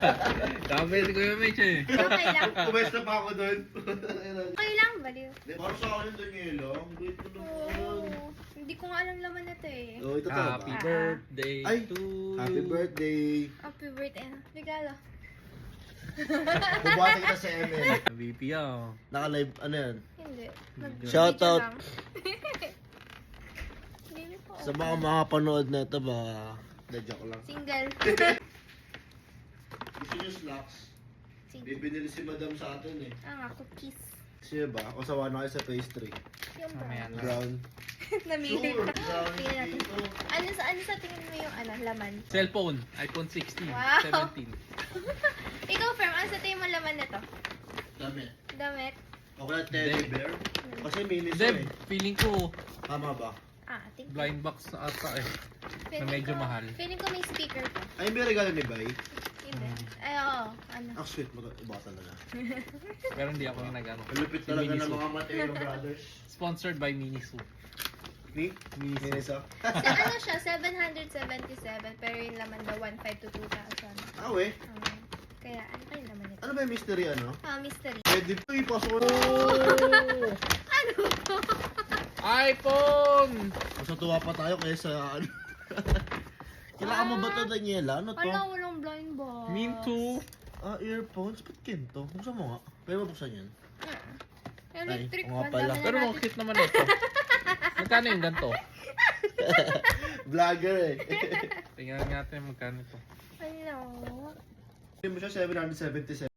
Dami ko yung Mitch eh. Okay lang. Kumesta pa ako doon. Okay lang, baliw. Para sa akin doon yelo. Ang wait ko Oo. naman. Hindi ko nga alam laman na to eh. Oh, ito talaga. Happy birthday Ay, to you. Happy birthday. Happy birthday. Regalo. Bubati kita sa ML. VP ah. Naka-live, ano yan? Hindi. Shoutout. Hindi po. Sa mga makapanood na ito ba? Joke lang. Single. Gusto nyo slacks? Single. Bibinili si madam sa atin eh. Ah, cookies. Siya ba? Ako sawa na kayo sa pastry. Yung Mamaya brown. na. Brown. Namili Sure, ka. brown Tingnan natin. dito. Ano sa tingin mo yung laman? Cellphone, iPhone 16, Wow. 17. Ikaw, Ferm, ano sa tingin mo laman na to? Dami. Damit? Ako na teddy bear. Kasi mini Deb, eh. feeling ko Tama ba? Ah, I think. blind box na ata eh. Feeling medyo ko- mahal. Feeling ko may speaker to. Ay, may regalo ni Bay. Hindi. Ay, oo. Ano? Ah, sweet. Iba ka talaga. Pero hindi ako yung nag-ano. Malupit Si talaga ng Miniso. mga Mateo Brothers. Sponsored by Miniso. Ni? Miniso. Sa ano siya, 777, pero yung laman daw 1.5 to 2,000. Ah, we. Kaya, ano kayo naman ito? Ano ba yung mystery ano? Ah, mystery. Pwede po ipasok ko na. Ano? iPhone! Mas natuwa pa tayo kaysa ano. Kailangan mo ba ito, Daniela? Ano to? Wala, walang blind box. Minto. Ah, earphones? Ba't kinto? Buksan mo nga. Pwede mo buksan yan? Electric Ay, oo nga fan. pala. dami na Pero natin. ang cute naman ito. Magkano yung ganito? Vlogger eh. Tingnan natin magkano ito. Hello. Hindi mo siya 777.